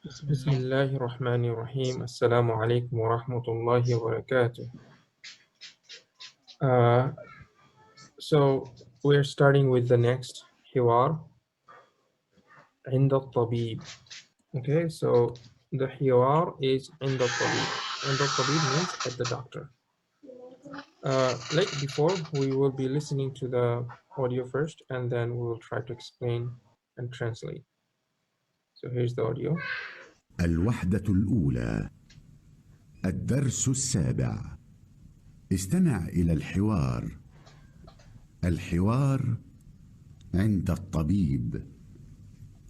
بسم الله الرحمن الرحيم. السلام عليكم ورحمة الله وبركاته. So we're starting with the next حوار عند الطبيب. Okay, so the حوار is عند الطبيب. عند الطبيب means at the doctor. Like before, we will be listening to the audio first and then we will try to explain and translate. So here's the audio. الوحدة الأولى، الدرس السابع. استمع إلى الحوار. الحوار عند الطبيب.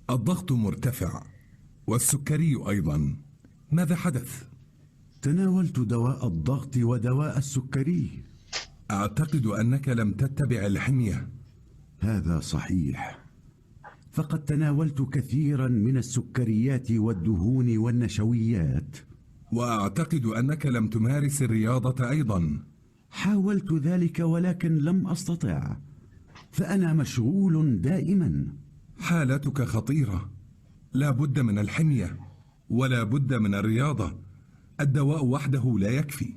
الضغط مرتفع والسكري أيضا، ماذا حدث؟ تناولت دواء الضغط ودواء السكري. أعتقد أنك لم تتبع الحمية. هذا صحيح، فقد تناولت كثيرا من السكريات والدهون والنشويات. وأعتقد أنك لم تمارس الرياضة أيضا. حاولت ذلك ولكن لم أستطع، فأنا مشغول دائما. حالتك خطيرة، لا بد من الحمية ولا بد من الرياضة. الدواء وحده لا يكفي.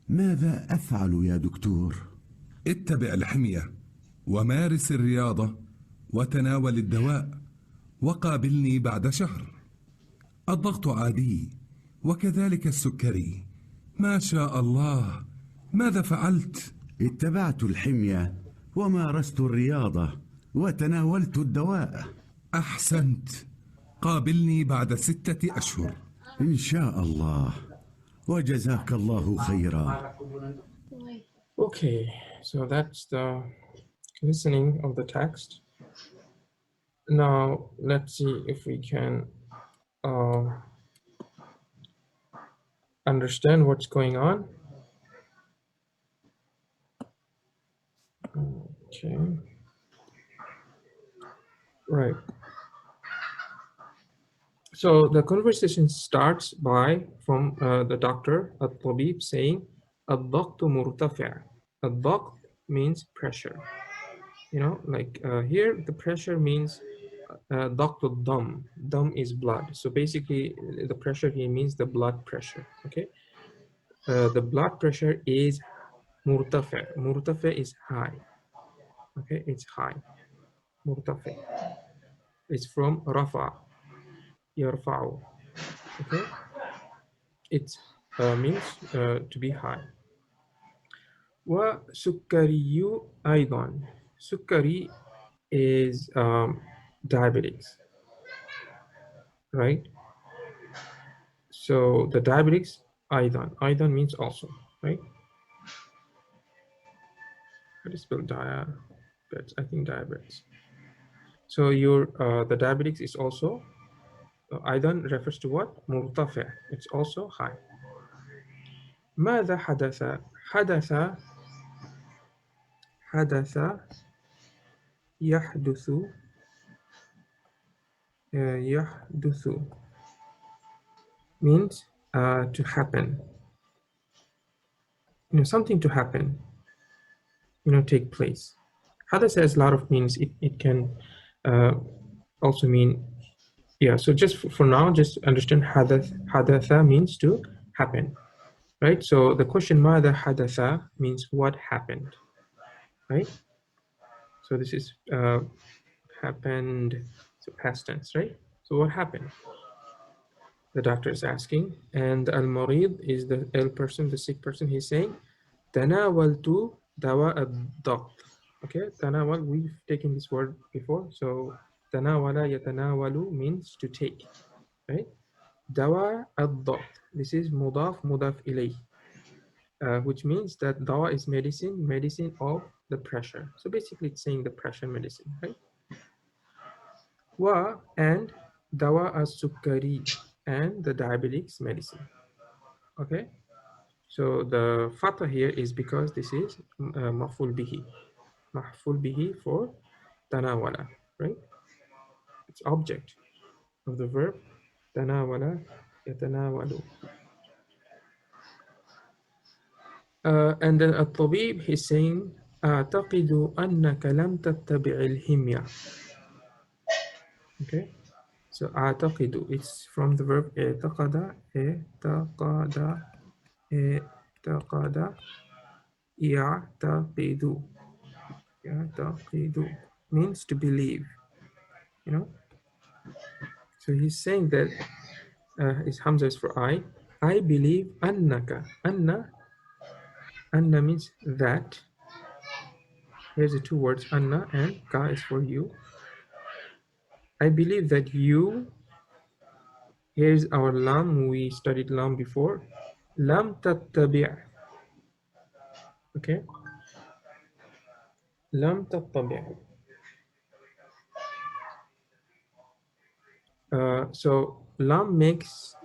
ماذا أفعل يا دكتور؟ اتبع الحمية ومارس الرياضة وتناول الدواء وقابلني بعد شهر. الضغط عادي وكذلك السكري. ما شاء الله، ماذا فعلت؟ اتبعت الحمية ومارست الرياضة وتناولت الدواء. أحسنت، قابلني بعد 6 أشهر إن شاء الله، وجزاك الله خيرا. Okay, so that's the listening of the text. Now let's see if we can understand what's going on. Okay, right. So the conversation starts from the doctor الطبيب saying الضغط مرتفع. الضغط means pressure. You know, like here the pressure means ضغط الدم. Dam is blood. So basically the pressure here means the blood pressure. Okay, the blood pressure is مرتفع. مرتفع is high. Okay, it's high. مرتفع. It's from رفع. يرفع. Okay, it means to be high. وسكري أيضا. سكري is diabetics, right? So the diabetics أيضا. أيضا means also, right? How do you spell diabetes? I think diabetes. So the diabetics is also أيضا refers to what? مرتفع. It's also high. ماذا حدث؟ حدث يحدث يحدث means to happen. You know, something to happen. You know, take place. حدث has a lot of meanings. It can also mean, yeah. So just for now, just understand حدث means to happen, right? So the question ماذا حدث means what happened, right? So this is happened, so past tense, right? So what happened? The doctor is asking, and al-marid is the ill person, the sick person. He's saying تناولت دواء الضغط. Okay, تناول, we've taken this word before. So تناول يتناول means to take, right? دواء الضغط, this is مضاف مضاف إليه, which means that dawa is medicine of the pressure. So basically it's saying the pressure medicine, right? And dawa as-sukkari, and the diabetics medicine. Okay, so the fatha here is because this is maf'ul bihi for tanawala, right? It's object of the verb tanawala yatanawalu. And then at-tabib, he's saying أعتقد أنك لم تتبع الحمية. Okay, So أعتقد, it's from the verb اعتقد. اعتقد. اعتقد. يعتقد. يعتقد means to believe, you know. So he's saying that is Hamza is for I. I believe أنك. Anna means that. Here's the two words Anna, and Ka is for you. I believe that you. Here's our lam. We studied lam before. Lam tattabi'. Okay. Lam tattabi'. So lam makes,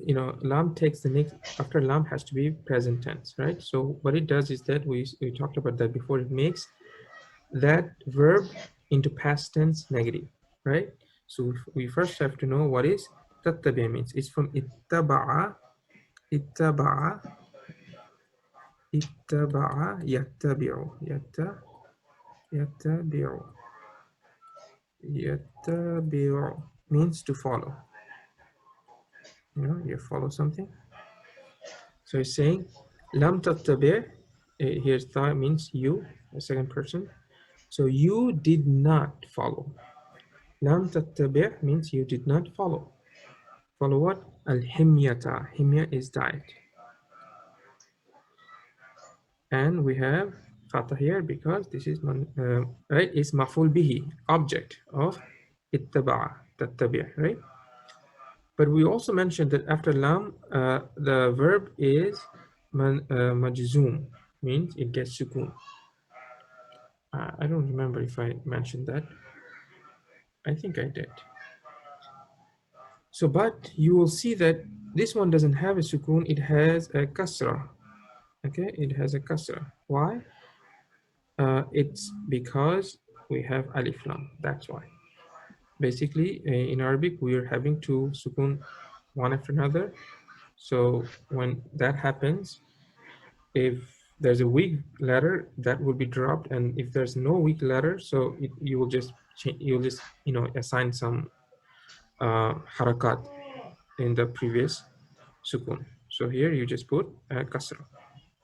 lam takes the next, after lam has to be present tense, right? So what it does is that we talked about that before. It makes that verb into past tense negative, right? So we first have to know what is tattabi' means. It's from ittaba'a. Ittaba'a. Ittaba'a yattabi'u. Yattabi'u. Yattabi'u means to follow. You follow something. So he's saying lam tattabi'. Here's ta means you, a second person. So you did not follow. Lam tattabi' means you did not follow. Follow what? Al-himyata. Himya is diet. And we have fatha here because this is right, it's maf'ul bihi, object of ittaba'a, tattabi', right? But we also mentioned that after lam, the verb is majzoom, means it gets sukun. I don't remember if I mentioned that. I think I did. So, but you will see that this one doesn't have a sukun, it has a kasra. Okay, it has a kasra. Why? It's because we have alif lam, that's why. Basically, in Arabic, we are having two sukun one after another. So when that happens, if there's a weak letter, that will be dropped, and if there's no weak letter, so you will just assign some harakat in the previous sukun. So here you just put kasra.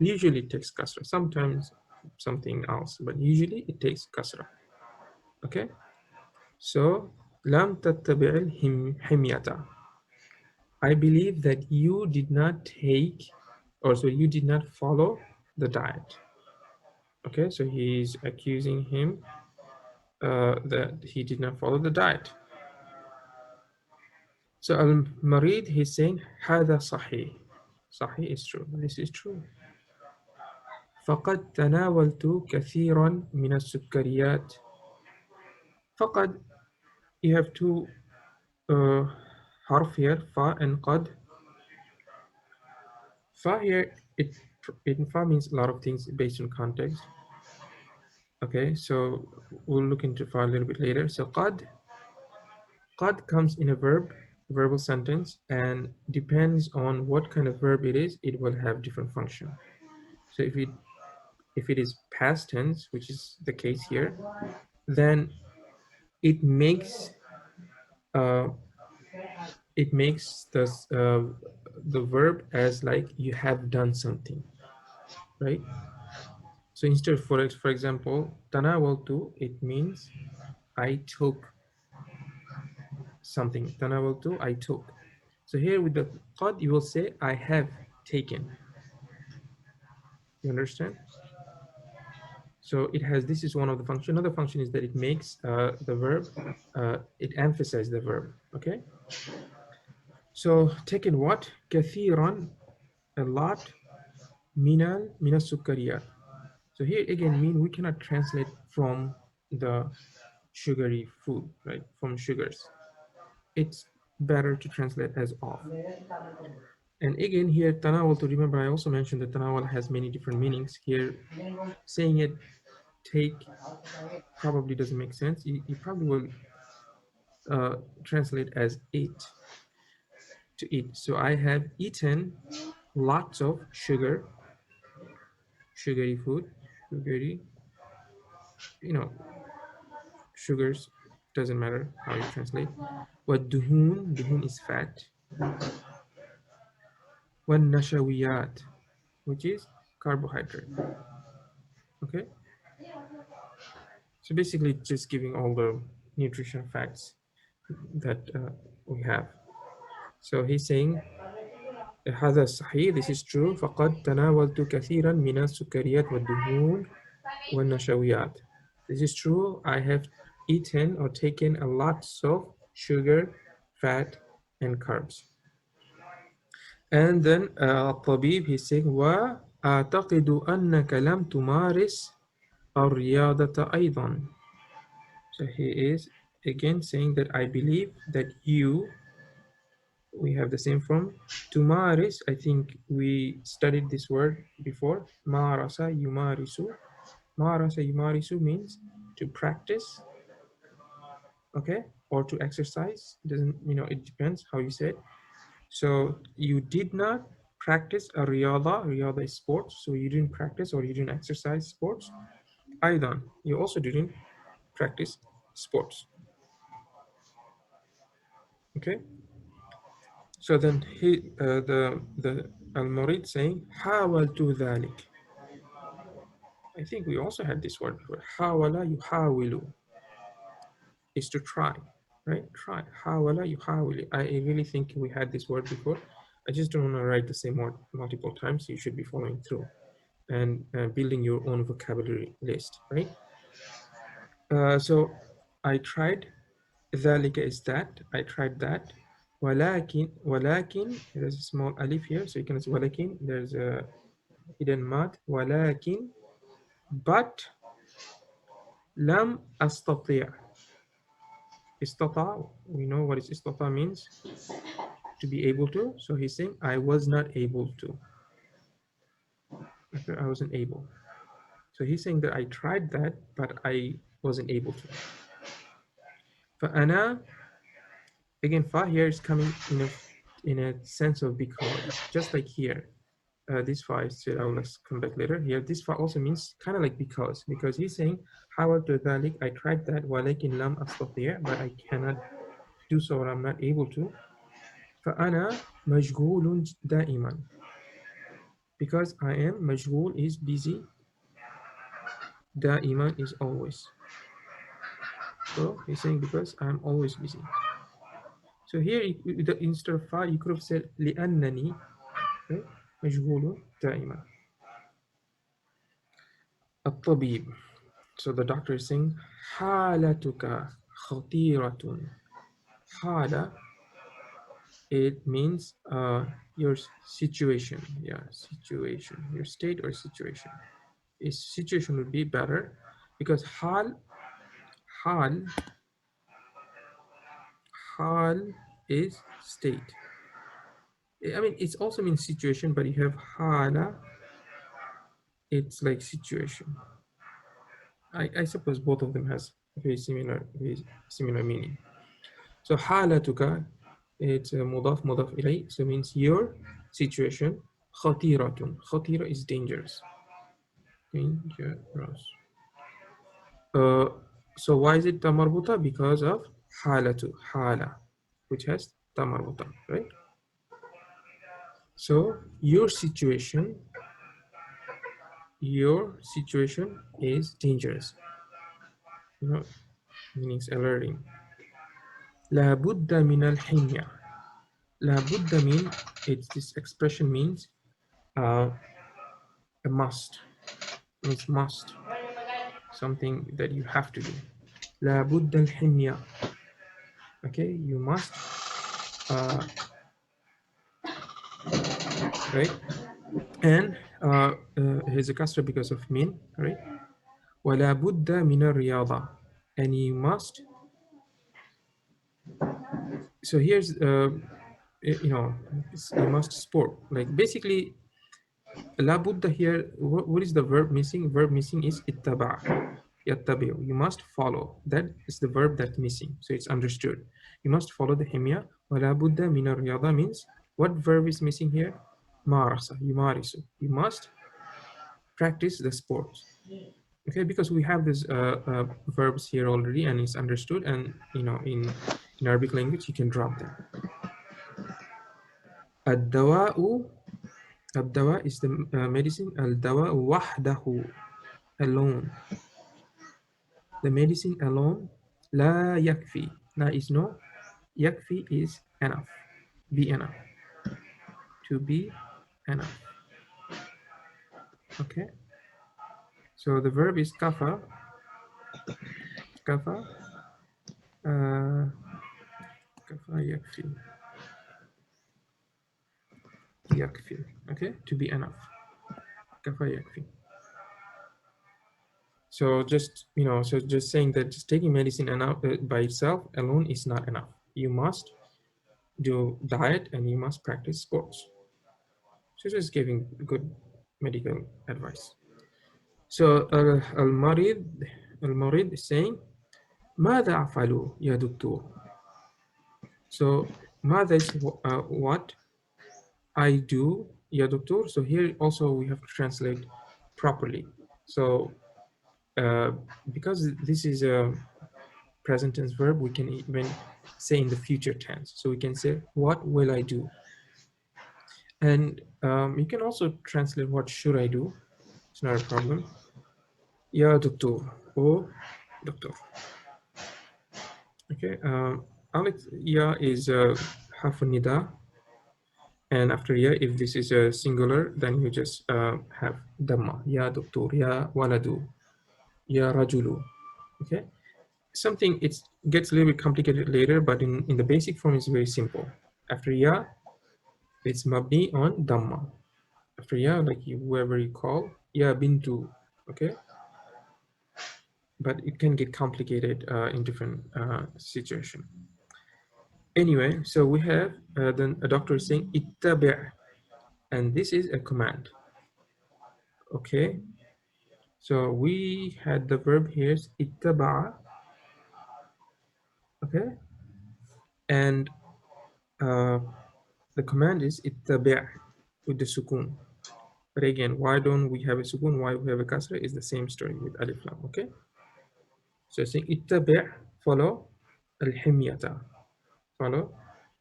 Usually it takes kasra, sometimes something else, but usually it takes kasra. Okay, so lam tattabi'il himyata. I believe that you did not take, or so you did not follow the diet. Okay, so he's accusing him that he did not follow the diet. So al-marid, he's saying هذا صحيح. صحيح is true. This is true. فقد تناولت كثيرا من السكريات. فقد, you have two harf here, fa and qad. Fa here, fa means a lot of things based on context. Okay, so we'll look into fa a little bit later. So qad comes in a verbal sentence, and depends on what kind of verb it is, it will have different function. So if it is past tense, which is the case here, then it makes the verb as like you have done something, right? So instead, for example, tanawaltu, it means I took something. Tanawaltu, I took. So here with the qad, you will say I have taken. You understand? So it has, this is one of the functions. Another function is that it makes the verb, it emphasizes the verb, okay? So taken what? Kathiran, a lot, mina sukkariyat. So here again, mean we cannot translate from the sugary food, right? From sugars. It's better to translate as of. And again here, tanawal, to remember, I also mentioned that tanawal has many different meanings. Here, saying it, take, probably doesn't make sense. You probably will translate as eat, to eat. So I have eaten lots of sugary food, sugary, sugars, doesn't matter how you translate. والدهون, duhun is fat. والنشويات, which is carbohydrate. Okay, so basically just giving all the nutrition facts that we have. So he's saying هذا صحيح, this is true. فقد تناولت كثيرا من السكريات والدهون والنشويات. This is true. I have eaten or taken a lot of sugar, fat, and carbs. And then الطبيب he's saying وأعتقد أنك لم تمارس الرياضة أيضا. So he is again saying that I believe that you, we have the same form. Tumaris, I think we studied this word before. Marasa yumarisu. Marasa yumarisu means to practice, okay, or to exercise. It doesn't, it depends how you say it. So you did not practice a riyada. Riyada is sports. So you didn't practice or you didn't exercise sports. Aidan, you also didn't practice sports. Okay. So then the al-Murid saying حاولت ذلك. I think we also had this word before. حاول يحاول is to try, right? Try. حاول يحاول. I really think we had this word before. I just don't want to write the same word multiple times. You should be following through and building your own vocabulary list, right? So I tried. ذلك is that. I tried that. ولكن there's a small alif here, so you can say ولكن, there's a hidden mad. ولكن, but لم أستطيع. استطاع, we know what is استطاع means, to be able to. So he's saying I was not able to. Okay, I wasn't able. So he's saying that I tried that, but I wasn't able to. فأنا, again, fa here is coming in a sense of because, just like here. This fa is still, I'll come back later. Here, this fa also means kind of like because he's saying حاولت ذلك, I tried that, ولكن لم أستطيع, but I cannot do so, or I'm not able to. فأنا مشغول دائما, because I am, مشغول is busy, دائما is always. So he's saying because I'm always busy. So here, instead of fa, you could have said لأنني, okay? مشغول دائما. الطبيب. So the doctor is saying حالتك خطيرة. حالة, it means your situation. Yeah, situation. Your state or situation. Is situation would be better because حال is state. I mean, it also means situation, but you have حالة, it's like situation. I suppose both of them has very similar meaning. So حالتك, it's مضاف مضاف إليه, so it means your situation. خطيرة, خطيرة is dangerous. Dangerous. So why is it tamarbuta? Because of halatu, hala, which has tamarbuta, right? So your situation is dangerous. Meaning alerting. La budda min al himya. La budda mean, this expression means a must. It's must. Something that you have to do. La budda al himya. Okay, you must. Right? And here's a kasra because of min, right? ولا بد من الرياضة, and you must. So here's you must sport. Like basically, la budda here. What is the verb missing? Verb missing is ittaba. Yattabi'u. You must follow. That is the verb that's missing. So it's understood. You must follow the himya. ولا بد من الرياضة means what verb is missing here? Marasa, yumarisu. You must practice the sports. Okay, because we have these verbs here already and it's understood, and in Arabic language you can drop them. الدواء الدواء is the medicine. الدواء وحده, alone. The medicine alone. لا يكفي. لا is no. يكفي is enough. Be enough. To be enough. Okay. So the verb is kafa. Kafa. Kafa يكفي. يكفي. Okay. To be enough. Kafa يكفي. So just just saying that just taking medicine enough by itself alone is not enough. You must do diet and you must practice sports. So just giving good medical advice. So al-marid is saying ماذا أفعل يا دكتور. So ماذا is what I do يا دكتور. So here also we have to translate properly. So because this is a present tense verb, we can even say in the future tense. So we can say, what will I do? And you can also translate what should I do. It's not a problem. Ya doctor or doctor. Okay. Alex, ya is half a nida. And after ya, if this is a singular, then you just have dhamma. Ya doctor, ya waladu, ya rajulu. Okay. Something it gets a little bit complicated later, but in the basic form it's very simple. After ya, it's mabni on dhamma. After ya, like whoever you call, ya bintu, okay? But it can get complicated in different situation. Anyway, so we have then a doctor is saying ittabi', and this is a command. Okay, so we had the verb here is ittaba'a. Okay, and the command is ittabi' with the sukun. But again, why don't we have a sukun? Why we have a kasra is the same story with alif lam. Okay, so saying ittabi', follow al-himyata, follow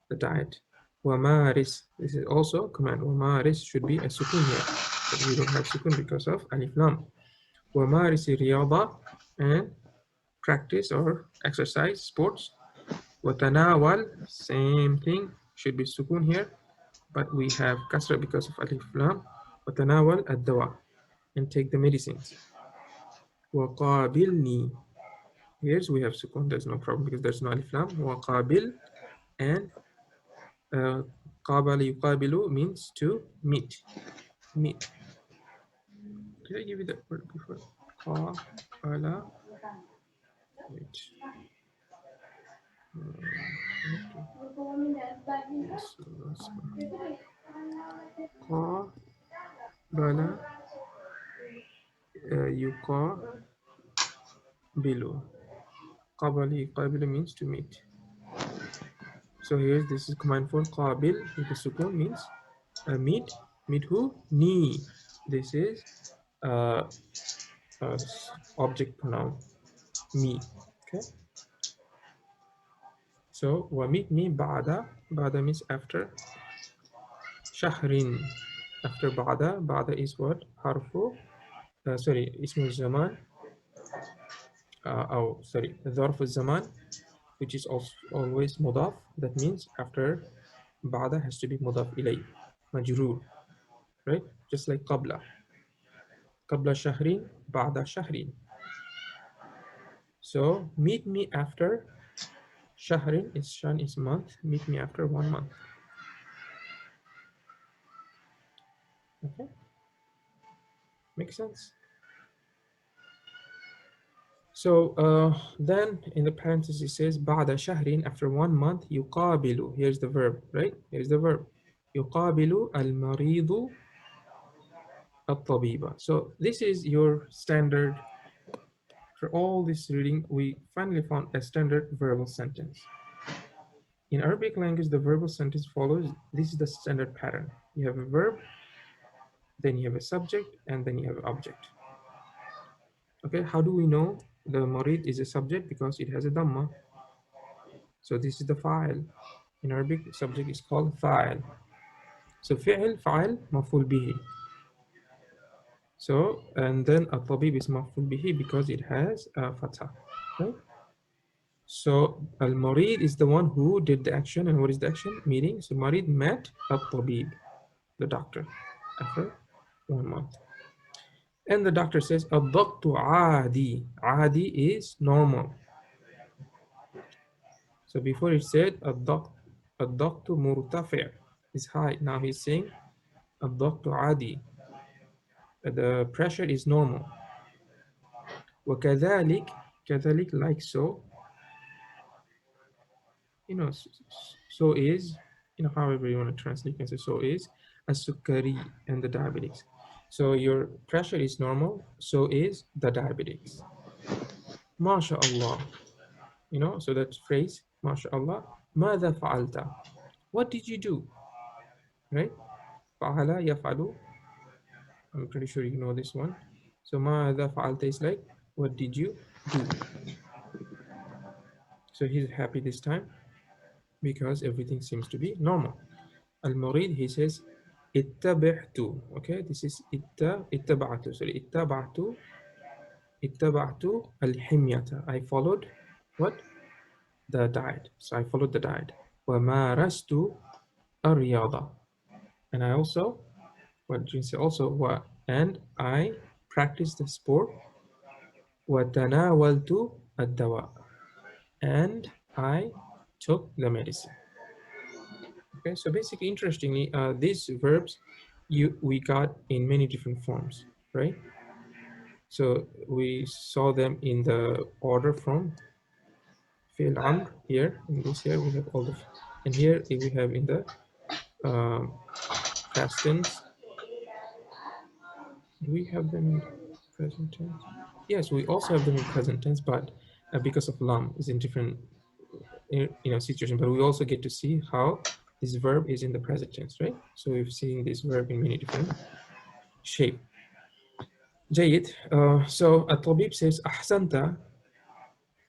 the diet. Wamaris, this is also command. Wamaris should be a sukun here, but we don't have sukun because of alif lam. Wamaris riyada, and practice or exercise, sports. Watanawal, same thing, should be sukun here, but we have kasra because of alif lam. Watanawal ad-dawa, and take the medicines. Waqabilni, here's we have sukun, there's no problem because there's no alif lam. Waqabil, and qabala yuqabilu means to meet. Meet. Did I give you that word before? Qabala. Wait. Qabala yuqabilu. Qabala yuqabilu means to meet. So here this is command for qabil with the sukun means meet. Meet who? Ni. This is object pronoun me. Okay. So wa meet me ba'da. Ba'da means after. Shahrin. After ba'da. Ba'da is what? Harfu. Sorry, ismu zaman. Oh, sorry, ظرف الزمان, which is also always mudaf. That means after ba'da has to be mudaf ilay, majroor, right? Just like qabla. Qabla shahrin, ba'da shahrin. So meet me after shahrin is shan is month. Meet me after 1 month. Okay, makes sense. So then in the parenthesis it says بعد شهر, after 1 month, يقابل, here's the verb, right? Here's the verb. يقابل المريض الطبيب. So this is your standard. For all this reading, we finally found a standard verbal sentence. In Arabic language, the verbal sentence follows, this is the standard pattern. You have a verb, then you have a subject, and then you have an object. Okay, how do we know the marid is a subject? Because it has a dhamma. So this is the fa'il. In Arabic, subject is called fa'il. So fi'il, fa'il, maf'ul bihi. So, and then al-tabib is maf'ul bihi because it has a fatha, right? So al-marid is the one who did the action. And what is the action? Meeting. So marid met al-tabib, the doctor, after 1 month. And the doctor says, ad-daqtu adi. Adi is normal. So before it said, ad-daqtu murtafi' is high. Now he's saying, ad-daqtu adi. The pressure is normal. وكذلك, كذلك, like so, so is, however you want to translate, you can say so is as-sukkari and the diabetics. So your pressure is normal, so is the diabetics. MashaAllah. So that phrase, MashaAllah, ماذا فعلت? What did you do? Right? فعل يفعل. I'm pretty sure you know this one. So ماذا فعلت is like, what did you do? So he's happy this time because everything seems to be normal. Al-Murid, he says, ittaba'tu. Okay, this is ittaba'tu. Sorry, ittaba'tu al-himyata. I followed what? The diet. So I followed the diet. Wa marastu ar-riyada. And I also, what do you say? Also, and I practiced the sport. Wa tanawaltu ad-dawa. And I took the medicine. Okay, so basically, interestingly, these verbs we got in many different forms, right? So we saw them in the order from fi'l amr here. In this here we have all the, and here we have in the past tense. Do we have them in present tense? Yes, we also have them in present tense, but because of lam is in different situation. But we also get to see how this verb is in the present tense, right? So we've seen this verb in many different shape. جيد. So الطبيب says أحسنت.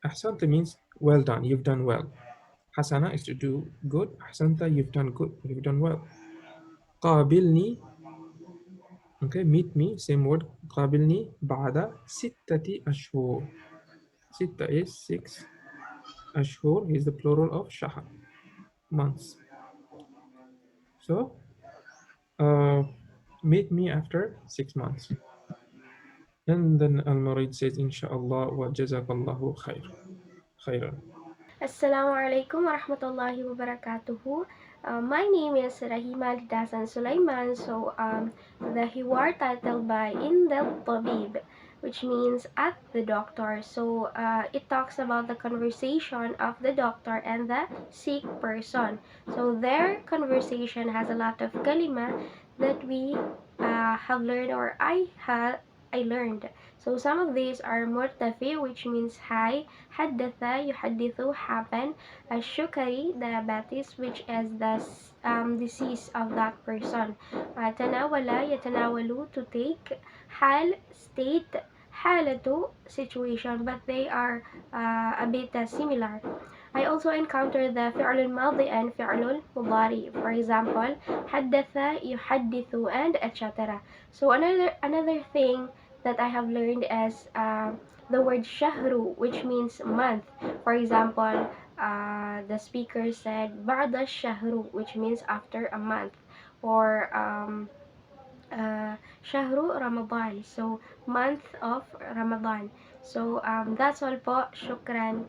أحسنت means well done, you've done well. حسنة is to do good. أحسنت, you've done good, you've done well. قابلني, okay, meet me, same word. قابلني بعد 6 أشهر. ستة is 6. أشهر is the plural of شهر, months. So meet me after 6 months. And then Al-Marid says, Insha'Allah wa jazakallahu khairan. Assalamu alaikum wa rahmatullahi wa barakatuhu. My name is Rahima Lidasan Sulaiman. So the hiwar titled by Indal Tabib, which means at the doctor. So it talks about the conversation of the doctor and the sick person. So their conversation has a lot of kalima that we have learned, or I learned. So some of these are murtafi, which means high, haddatha, yuhaddithu, happen, shukari, diabetes, which is the disease of that person, tanawala, yatanawalu, to take, hal, state, halatu, situation, but they are a bit similar. I also encountered the فعل الماضي and فعل المضارع. For example, حدث, يحدث, and etc. So another thing that I have learned is the word shahru, which means month. For example, the speaker said بعد الشهر, which means after a month, or shahru Ramadan, so month of Ramadan. So that's all po. Shukran.